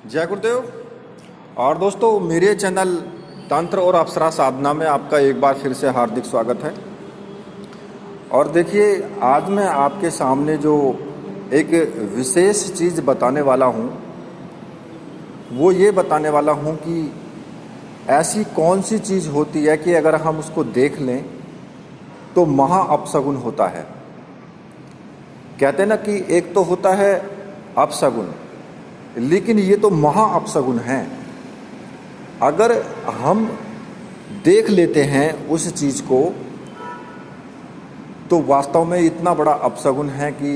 जय गुरुदेव। और दोस्तों, मेरे चैनल तंत्र और अप्सरा साधना में आपका एक बार फिर से हार्दिक स्वागत है। और देखिए, आज मैं आपके सामने जो एक विशेष चीज़ बताने वाला हूँ वो ये बताने वाला हूँ कि ऐसी कौन सी चीज़ होती है कि अगर हम उसको देख लें तो महा अपशगुन होता है। कहते हैं ना कि एक तो होता है अपशगुन, लेकिन ये तो महा अपशगुन है। अगर हम देख लेते हैं उस चीज़ को तो वास्तव में इतना बड़ा अपशगुन है कि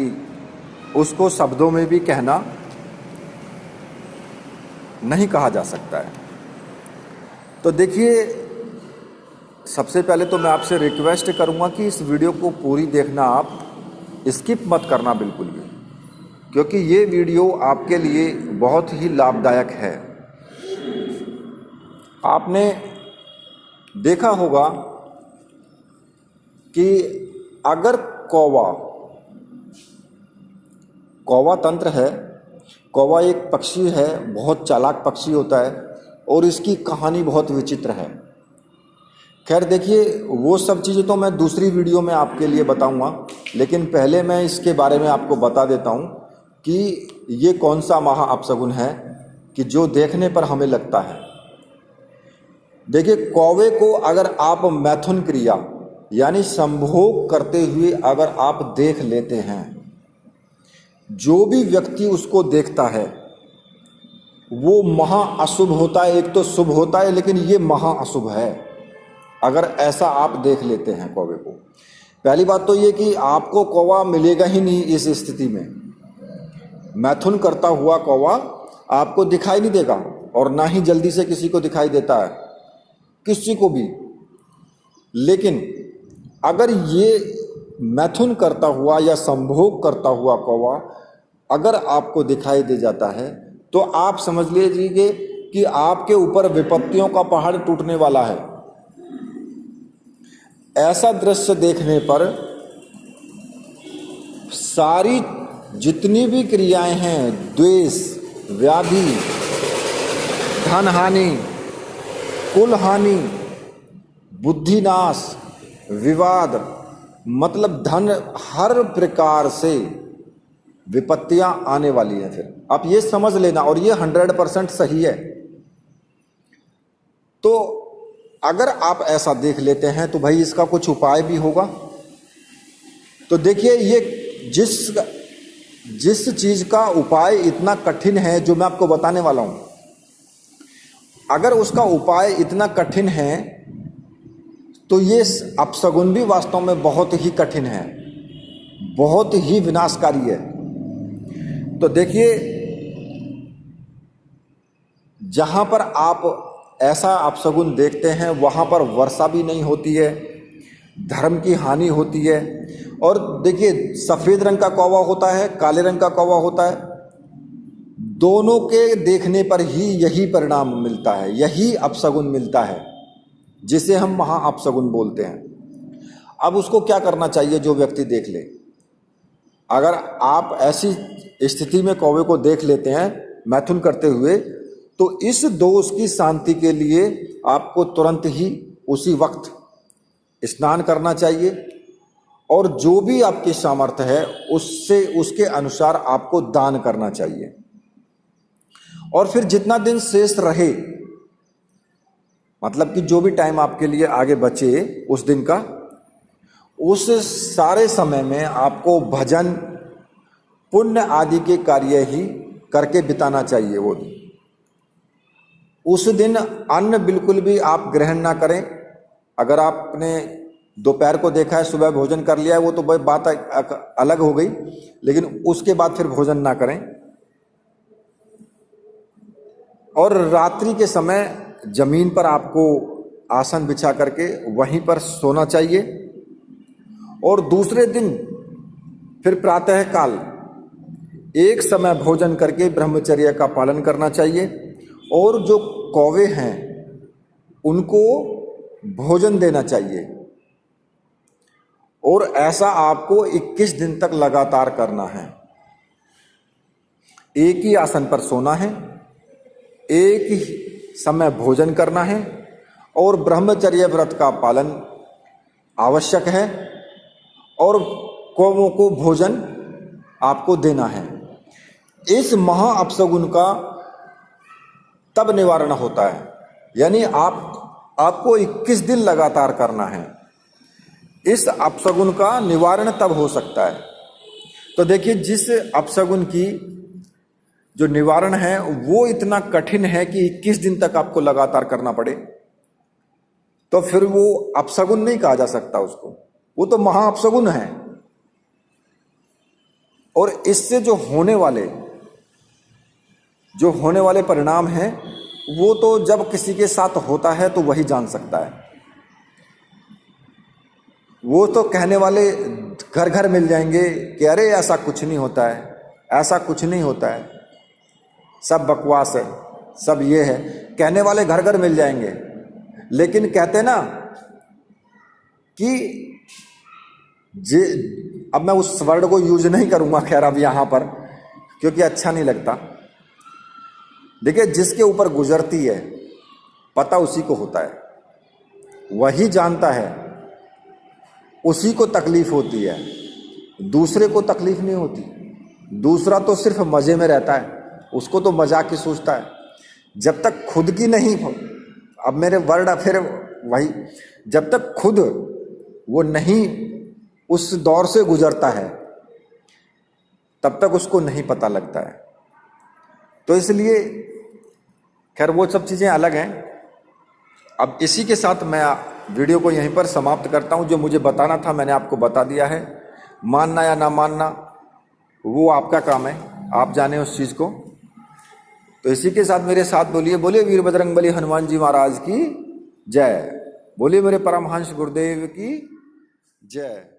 उसको शब्दों में भी कहना नहीं कहा जा सकता है। तो देखिए, सबसे पहले तो मैं आपसे रिक्वेस्ट करूंगा कि इस वीडियो को पूरी देखना, आप स्किप मत करना बिल्कुल भी, क्योंकि ये वीडियो आपके लिए बहुत ही लाभदायक है। आपने देखा होगा कि अगर कौवा तंत्र है, कौवा एक पक्षी है, बहुत चालाक पक्षी होता है और इसकी कहानी बहुत विचित्र है। खैर देखिए, वो सब चीज़ें तो मैं दूसरी वीडियो में आपके लिए बताऊंगा, लेकिन पहले मैं इसके बारे में आपको बता देता हूं कि ये कौन सा महा अपशगुन है कि जो देखने पर हमें लगता है। देखिए, कौवे को अगर आप मैथुन क्रिया यानी संभोग करते हुए अगर आप देख लेते हैं, जो भी व्यक्ति उसको देखता है वो महा अशुभ होता है। एक तो शुभ होता है, लेकिन ये महा अशुभ है अगर ऐसा आप देख लेते हैं कौवे को। पहली बात तो ये कि आपको कौवा मिलेगा ही नहीं इस स्थिति में। मैथुन करता हुआ कौवा आपको दिखाई नहीं देगा, और ना ही जल्दी से किसी को दिखाई देता है, किसी को भी। लेकिन अगर ये मैथुन करता हुआ या संभोग करता हुआ कौवा अगर आपको दिखाई दे जाता है तो आप समझ लीजिए कि आपके ऊपर विपत्तियों का पहाड़ टूटने वाला है। ऐसा दृश्य देखने पर सारी जितनी भी क्रियाएं हैं, द्वेष, व्याधि, धन हानि, कुल हानि, बुद्धिनाश, विवाद, मतलब धन, हर प्रकार से विपत्तियां आने वाली हैं। फिर आप ये समझ लेना, और ये 100% सही है। तो अगर आप ऐसा देख लेते हैं तो भाई इसका कुछ उपाय भी होगा। तो देखिए, ये जिस चीज का उपाय इतना कठिन है जो मैं आपको बताने वाला हूं, अगर उसका उपाय इतना कठिन है तो ये अपशगुन भी वास्तव में बहुत ही कठिन है, बहुत ही विनाशकारी है। तो देखिए, जहां पर आप ऐसा अपशगुन देखते हैं वहां पर वर्षा भी नहीं होती है, धर्म की हानि होती है। और देखिए, सफेद रंग का कौवा होता है, काले रंग का कौवा होता है, दोनों के देखने पर ही यही परिणाम मिलता है, यही अपशगुन मिलता है, जिसे हम महा अपशगुन बोलते हैं। अब उसको क्या करना चाहिए जो व्यक्ति देख ले? अगर आप ऐसी स्थिति में कौवे को देख लेते हैं मैथुन करते हुए, तो इस दोष की शांति के लिए आपको तुरंत ही उसी वक्त स्नान करना चाहिए, और जो भी आपकी सामर्थ्य है उससे उसके अनुसार आपको दान करना चाहिए। और फिर जितना दिन शेष रहे, मतलब कि जो भी टाइम आपके लिए आगे बचे उस दिन का, उस सारे समय में आपको भजन, पुण्य आदि के कार्य ही करके बिताना चाहिए वो दिन। उस दिन अन्न बिल्कुल भी आप ग्रहण ना करें। अगर आपने दोपहर को देखा है, सुबह भोजन कर लिया है, वो तो बात अलग हो गई, लेकिन उसके बाद फिर भोजन ना करें। और रात्रि के समय जमीन पर आपको आसन बिछा करके वहीं पर सोना चाहिए। और दूसरे दिन फिर प्रातः काल एक समय भोजन करके ब्रह्मचर्य का पालन करना चाहिए। और जो कौवे हैं उनको भोजन देना चाहिए। और ऐसा आपको 21 दिन तक लगातार करना है। एक ही आसन पर सोना है एक ही समय भोजन करना है और ब्रह्मचर्य व्रत का पालन आवश्यक है और कौवों को भोजन आपको देना है। इस महा अपशगुन का तब निवारण होता है, यानी आपको 21 दिन लगातार करना है। इस अपशगुन का निवारण तब हो सकता है। तो देखिए, जिस अपशगुन की जो निवारण है वो इतना कठिन है कि 21 दिन तक आपको लगातार करना पड़े, तो फिर वो अपशगुन नहीं कहा जा सकता उसको, वो तो महा अपशगुन है। और इससे जो होने वाले परिणाम हैं वो तो जब किसी के साथ होता है तो वही जान सकता है। वो तो कहने वाले घर घर मिल जाएंगे कि अरे ऐसा कुछ नहीं होता है, ऐसा कुछ नहीं होता है, सब बकवास है, सब ये है, कहने वाले घर घर मिल जाएंगे। लेकिन कहते ना कि अब मैं उस वर्ड को यूज नहीं करूंगा खैर अब यहाँ पर, क्योंकि अच्छा नहीं लगता। देखिए, जिसके ऊपर गुजरती है पता उसी को होता है, वही जानता है, उसी को तकलीफ होती है, दूसरे को तकलीफ नहीं होती। दूसरा तो सिर्फ मजे में रहता है, उसको तो मजाक ही सोचता है। जब तक खुद की नहीं, अब मेरे वर्ड फिर वही, जब तक खुद वो नहीं उस दौर से गुजरता है तब तक उसको नहीं पता लगता है। तो इसलिए खैर वो सब चीज़ें अलग हैं। अब इसी के साथ मैं वीडियो को यहीं पर समाप्त करता हूं। जो मुझे बताना था मैंने आपको बता दिया है। मानना या ना मानना वो आपका काम है, आप जाने उस चीज़ को। तो इसी के साथ मेरे साथ बोलिए, बोलिए वीर बजरंगबली हनुमान जी महाराज की जय, बोलिए मेरे परमहंस गुरुदेव की जय।